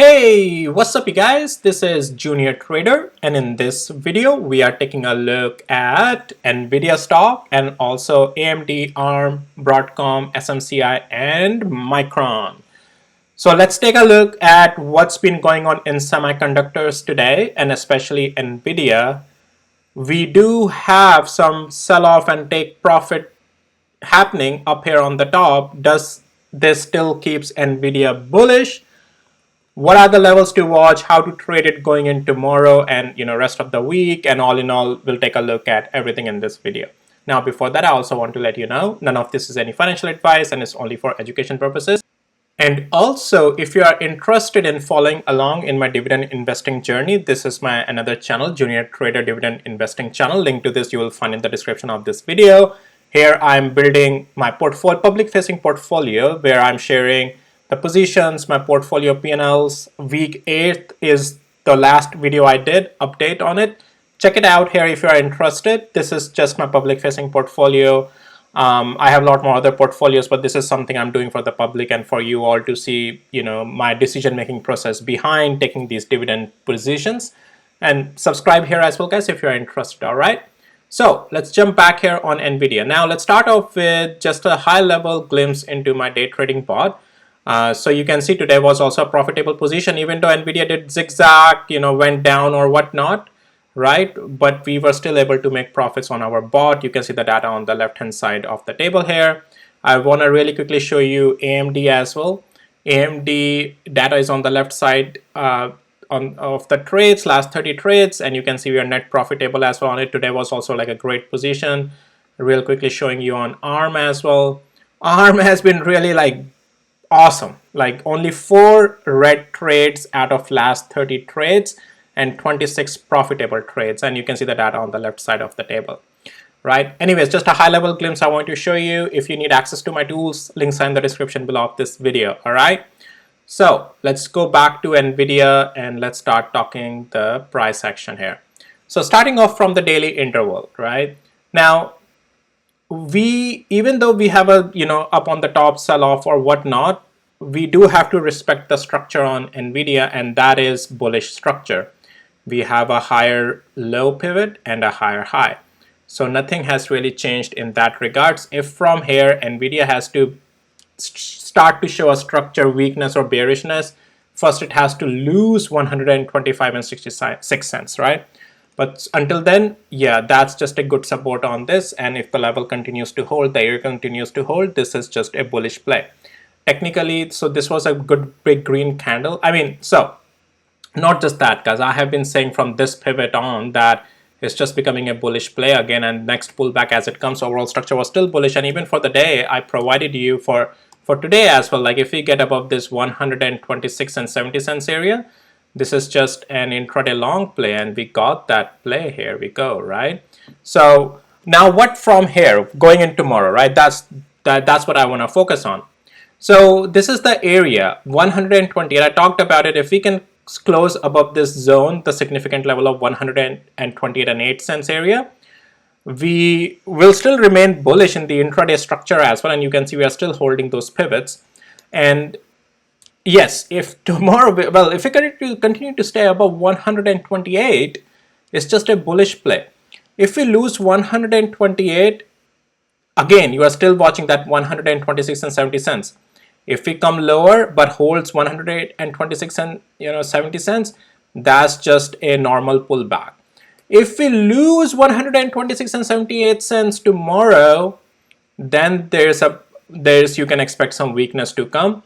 Hey, what's up you guys? This is Junior Trader, and in this video we are taking a look at Nvidia stock and also AMD, ARM, Broadcom, SMCI and Micron. So let's take a look at what's been going on in semiconductors today, and especially Nvidia. We do have some sell-off and take profit happening up here on the top. Does this still keeps Nvidia bullish? What are the levels to watch, how to trade it going in tomorrow and rest of the week, and all in all, we'll take a look at everything in this video. Now before that, I also want to let you know none of this is any financial advice and it's only for education purposes. And also, if you are interested in following along in my dividend investing journey, this is my another channel, Junior Trader Dividend Investing channel. Link to this you will find in the description of this video. Here I'm building my portfolio, public facing portfolio, where I'm sharing the positions, my portfolio P&Ls. Week 8 is the last video I did, update on it. Check it out here if you are interested. This is just my public facing portfolio. I have a lot more other portfolios, but this is something I'm doing for the public and for you all to see, my decision-making process behind taking these dividend positions. And subscribe here as well, guys, if you're interested, all right? So let's jump back here on Nvidia. Now let's start off with just a high-level glimpse into my day trading bot. So you can see today was also a profitable position, even though Nvidia did zigzag, went down or whatnot, right? But we were still able to make profits on our bot. You can see the data on the left hand side of the table here. I want to really quickly show you AMD as well. AMD data is on the left side of the trades, last 30 trades, and you can see we are net profitable as well on it. Today was also like a great position. Real quickly showing you on ARM as well. ARM has been really like awesome, like only 4 red trades out of last 30 trades and 26 profitable trades, and you can see the data on the left side of the table, right? Anyways, just a high level glimpse I want to show you. If you need access to my tools, links are in the description below of this video. All right, so let's go back to Nvidia and let's start talking the price action here. So starting off from the daily interval, right? Now even though we have a up on the top sell off or whatnot, we do have to respect the structure on Nvidia, and that is bullish structure. We have a higher low pivot and a higher high, so nothing has really changed in that regards. If from here Nvidia has to start to show a structure weakness or bearishness, first it has to lose 125 and 66 cents, right? But until then, yeah, that's just a good support on this. And if the level continues to hold, the area continues to hold, this is just a bullish play. Technically, so this was a good big green candle. I mean, so not just that, guys. I have been saying from this pivot on that it's just becoming a bullish play again, and next pullback as it comes, overall structure was still bullish. And even for the day, I provided you for today as well. Like if we get above this 126 and 70 cents area, this is just an intraday long play, and we got that play. Here we go, right? So now what from here going in tomorrow, right? That's what I want to focus on. So this is the area 128. I talked about it. If we can close above this zone, the significant level of 128 and 8 cents area, we will still remain bullish in the intraday structure as well. And you can see we are still holding those pivots. And yes, if tomorrow, well, if we continue to stay above 128, it's just a bullish play. If we lose 128, again, you are still watching that 126 and 70 cents. If we come lower but holds 126 and 70 cents, that's just a normal pullback. If we lose 126 and 78 cents tomorrow, then you can expect some weakness to come.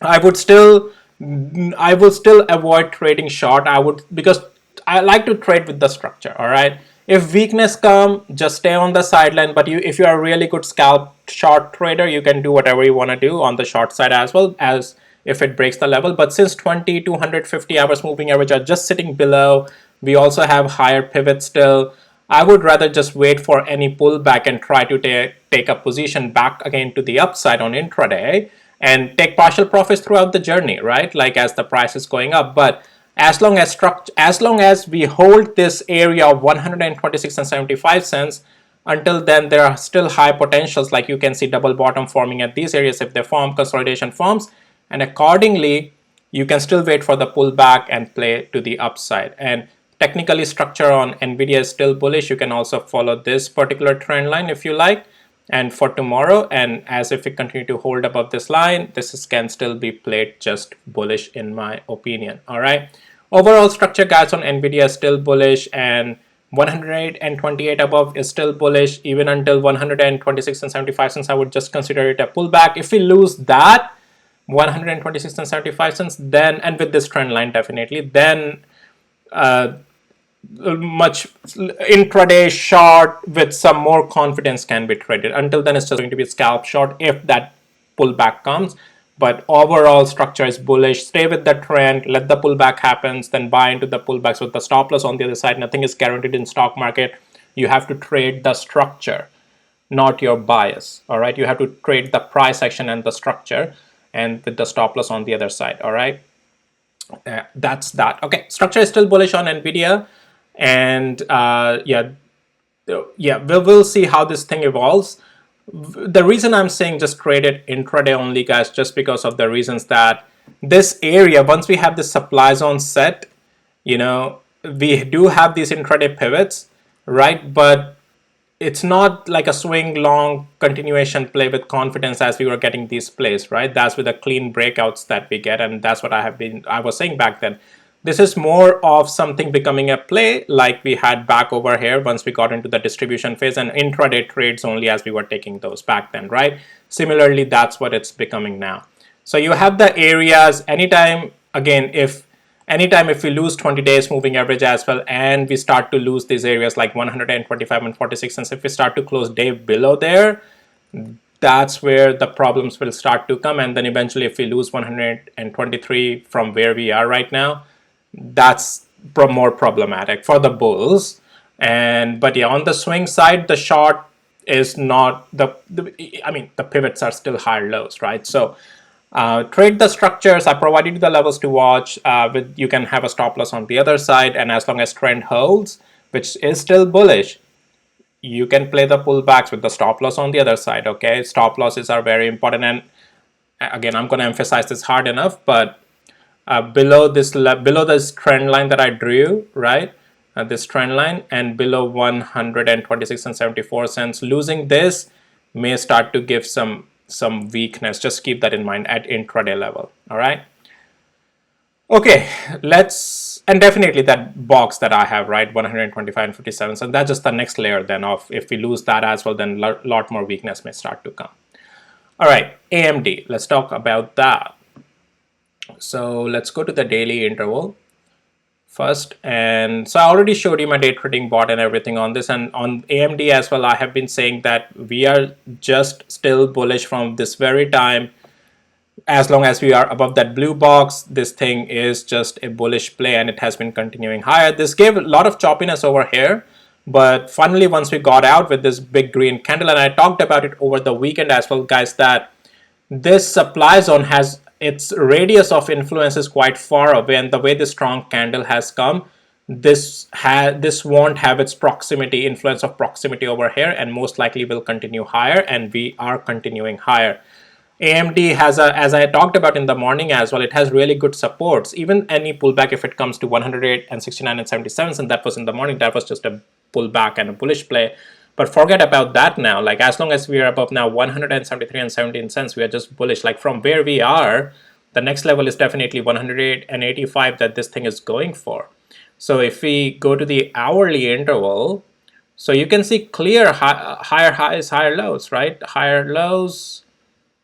I will still avoid trading short. Because I like to trade with the structure. All right. If weakness come, just stay on the sideline. But if you are a really good scalp short trader, you can do whatever you want to do on the short side as well, as if it breaks the level. But since 20 to 150 hours moving average are just sitting below, we also have higher pivots still. I would rather just wait for any pullback and try to take a position back again to the upside on intraday and take partial profits throughout the journey, right? Like as the price is going up. But as long as we hold this area of 126 and 75 cents, until then there are still high potentials. Like you can see double bottom forming at these areas if they form, consolidation forms, and accordingly you can still wait for the pullback and play to the upside. And technically, structure on Nvidia is still bullish. You can also follow this particular trend line if you like. And for tomorrow, and as if it continue to hold above this line, this can still be played just bullish in my opinion. All right. Overall structure, guys, on Nvidia is still bullish, and 128 above is still bullish even until 126 and 75 cents. I would just consider it a pullback. If we lose that 126 and 75 cents, then, and with this trend line definitely, then much intraday short with some more confidence can be traded. Until then, it's just going to be a scalp short if that pullback comes. But overall structure is bullish. Stay with the trend, let the pullback happens, then buy into the pullbacks with the stop loss on the other side. Nothing is guaranteed in stock market. You have to trade the structure, not your bias. All right, you have to trade the price action and the structure, and with the stop loss on the other side. All right, that's that. Okay, structure is still bullish on Nvidia, and yeah, we'll see how this thing evolves. The reason I'm saying just trade it intraday only, guys, just because of the reasons that this area, once we have the supply zone set, you know, we do have these intraday pivots, right? But it's not like a swing long continuation play with confidence as we were getting these plays, right? That's with the clean breakouts that we get, and that's what I was saying back then. This is more of something becoming a play like we had back over here once we got into the distribution phase, and intraday trades only as we were taking those back then, right? Similarly, that's what it's becoming now. So you have the areas anytime, again, if we lose 20 days moving average as well, and we start to lose these areas like 125 and 46 cents, if we start to close day below there, that's where the problems will start to come. And then eventually if we lose 123 from where we are right now, that's more problematic for the bulls. And but yeah, on the swing side, the short is not I mean, the pivots are still higher lows, right? So trade the structures. I provided you the levels to watch. You can have a stop loss on the other side, and as long as trend holds, which is still bullish, you can play the pullbacks with the stop loss on the other side. Okay, stop losses are very important, and again, I'm going to emphasize this hard enough, but below this trend line that I drew, right? This trend line, and below 126 and 74 cents, losing this may start to give some weakness. Just keep that in mind at intraday level. All right. Okay, and definitely that box that I have, right, 125 and 57. So that's just the next layer then of, if we lose that as well, then a lot more weakness may start to come. All right, AMD, let's talk about that. So let's go to the daily interval first. And so I already showed you my day trading bot and everything on this, and on AMD as well, I have been saying that we are just still bullish from this very time. As long as we are above that blue box, this thing is just a bullish play, and it has been continuing higher. This gave a lot of choppiness over here, but finally once we got out with this big green candle, and I talked about it over the weekend as well, guys, that this supply zone has its radius of influence is quite far away, and the way this strong candle has come, this won't have its influence of proximity over here, and most likely will continue higher, and we are continuing higher. AMD has as I talked about in the morning as well, it has really good supports. Even any pullback, if it comes to 108 and 69 and 77, and that was in the morning, that was just a pullback and a bullish play. But forget about that now. Like, as long as we are above now 173 and 17 cents, we are just bullish. Like, from where we are, the next level is definitely 108 and 85 that this thing is going for. So if we go to the hourly interval, so you can see clear higher highs, higher lows, right? Higher lows,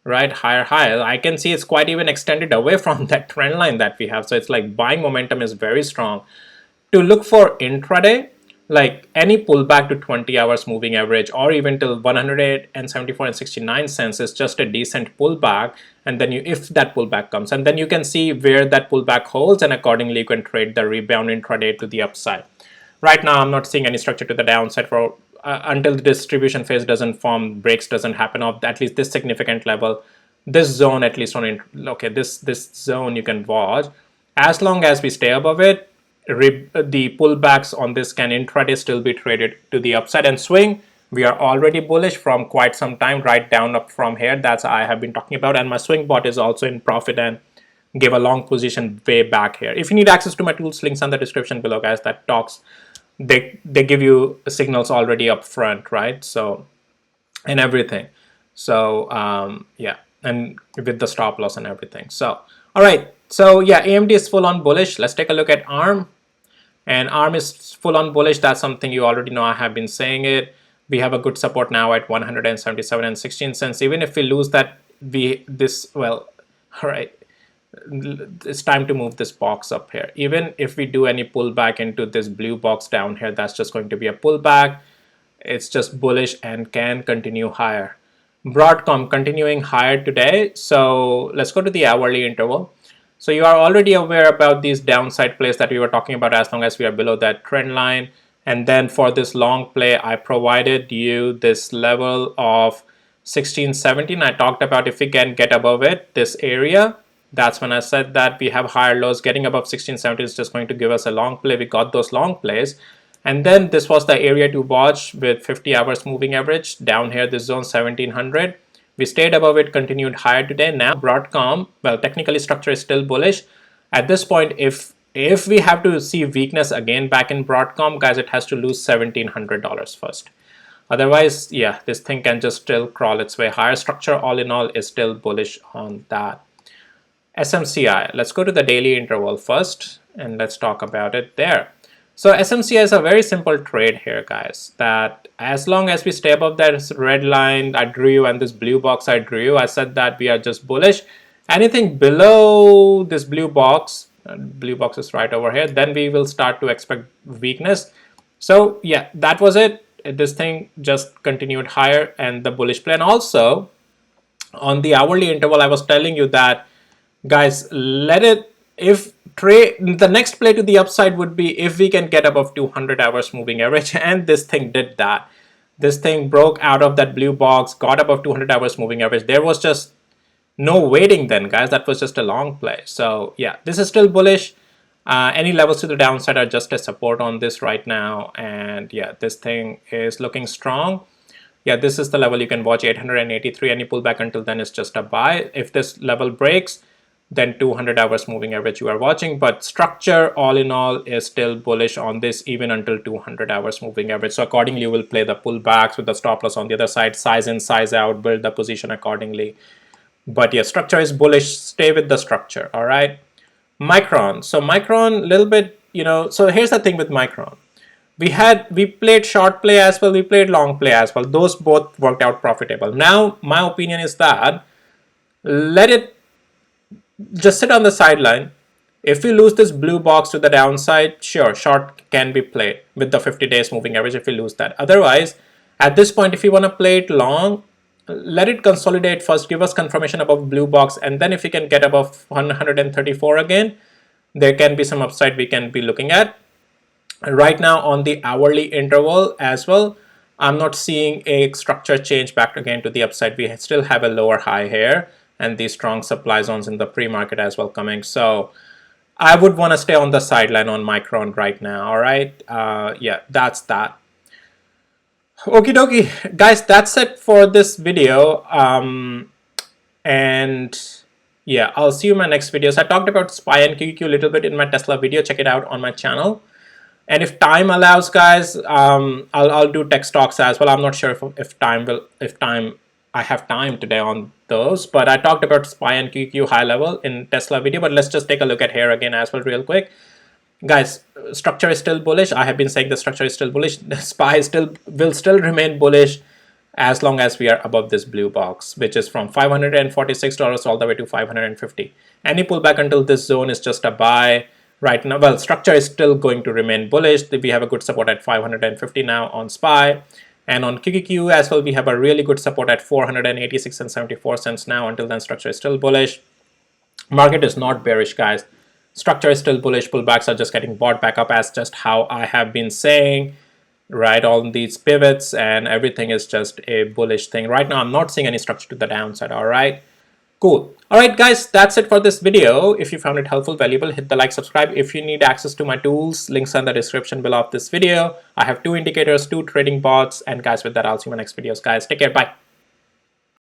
right? Higher highs. I can see it's quite even extended away from that trend line that we have. So it's like buying momentum is very strong. To look for intraday, like any pullback to 20 hours moving average, or even till 174 and 69 cents is just a decent pullback. And then if that pullback comes, and then you can see where that pullback holds, and accordingly you can trade the rebound intraday to the upside. Right now, I'm not seeing any structure to the downside for until the distribution phase doesn't form, breaks doesn't happen of at least this significant level. This zone, at least on this zone you can watch. As long as we stay above it, the pullbacks on this can intraday still be traded to the upside. And swing, we are already bullish from quite some time, right down up from here. That's I have been talking about, and my swing bot is also in profit, and give a long position way back here. If you need access to my tools, links in the description below, guys. That talks, they give you signals already up front, right? So, and everything. So yeah, and with the stop loss and everything. So all right, so yeah, AMD is full on bullish. Let's take a look at ARM. And ARM is full on bullish. That's something you already know. I have been saying it. We have a good support now at 177 and 16 cents. Even if we lose that, well, all right, it's time to move this box up here. Even if we do any pullback into this blue box down here, that's just going to be a pullback. It's just bullish and can continue higher. Broadcom continuing higher today. So let's go to the hourly interval. So you are already aware about these downside plays that we were talking about, as long as we are below that trend line. And then for this long play, I provided you this level of 1617. I talked about if we can get above it, this area, that's when I said that we have higher lows. Getting above 1670 is just going to give us a long play. We got those long plays. And then this was the area to watch with 50 hours moving average. Down here, this zone 1700. We stayed above it, continued higher today. Now Broadcom, well, technically structure is still bullish. At this point, if we have to see weakness again back in Broadcom, guys, it has to lose $1,700 first. Otherwise, yeah, this thing can just still crawl its way higher. Structure all in all is still bullish on that. SMCI, let's go to the daily interval first and let's talk about it there. So SMCI is a very simple trade here, guys, that as long as we stay above that red line I drew you and this blue box I drew you, I said that we are just bullish. Anything below this blue box is right over here, then we will start to expect weakness. So yeah, that was it. This thing just continued higher and the bullish play. And also on the hourly interval, I was telling you that, guys, the next play to the upside would be if we can get above 200 hours moving average, and this thing did that. This thing broke out of that blue box, got above 200 hours moving average. There was just no waiting then, guys. That was just a long play. So yeah, this is still bullish. Any levels to the downside are just a support on this right now. And yeah, this thing is looking strong. Yeah, this is the level you can watch, 883. Any pullback until then is just a buy. If this level breaks, then 200 hours moving average you are watching. But structure all in all is still bullish on this even until 200 hours moving average. So accordingly, you will play the pullbacks with the stop loss on the other side, size in, size out, build the position accordingly. But yeah, structure is bullish. Stay with the structure. All right. Micron. So Micron, little bit, so here's the thing with Micron. We played short play as well. We played long play as well. Those both worked out profitable. Now, my opinion is that let it just sit on the sideline. If we lose this blue box to the downside, sure, short can be played with the 50 days moving average if we lose that. Otherwise, at this point, if you want to play it long, let it consolidate first, give us confirmation above blue box, and then if we can get above 134 again, there can be some upside we can be looking at. Right now on the hourly interval as well, I'm not seeing a structure change back again to the upside. We still have a lower high here and these strong supply zones in the pre-market as well coming. So I would want to stay on the sideline on Micron right now. All right. Yeah, that's that. Okie dokie, guys, that's it for this video. And yeah, I'll see you in my next videos. I talked about SPY and QQQ a little bit in my Tesla video. Check it out on my channel. And if time allows, guys, I'll do tech stocks as well. I'm not sure if I have time today on those, but I talked about SPY and QQ high level in Tesla video. But let's just take a look at here again as well real quick. Guys, structure is still bullish. I have been saying the structure is still bullish. The SPY will still remain bullish as long as we are above this blue box, which is from $546 all the way to $550. Any pullback until this zone is just a buy. Right now, well, structure is still going to remain bullish. We have a good support at 550 now on SPY. And on QQQ as well, we have a really good support at 486 and 74 cents now. Until then, structure is still bullish. Market is not bearish, guys. Structure is still bullish. Pullbacks are just getting bought back up, as just how I have been saying, right? All these pivots and everything is just a bullish thing. Right now, I'm not seeing any structure to the downside, all right? Cool. All right, guys, that's it for this video. If you found it helpful, valuable, hit the like, subscribe. If you need access to my tools, links are in the description below of this video. I have 2 indicators, 2 trading bots, and guys, with that, I'll see you in my next videos. Guys, take care. Bye.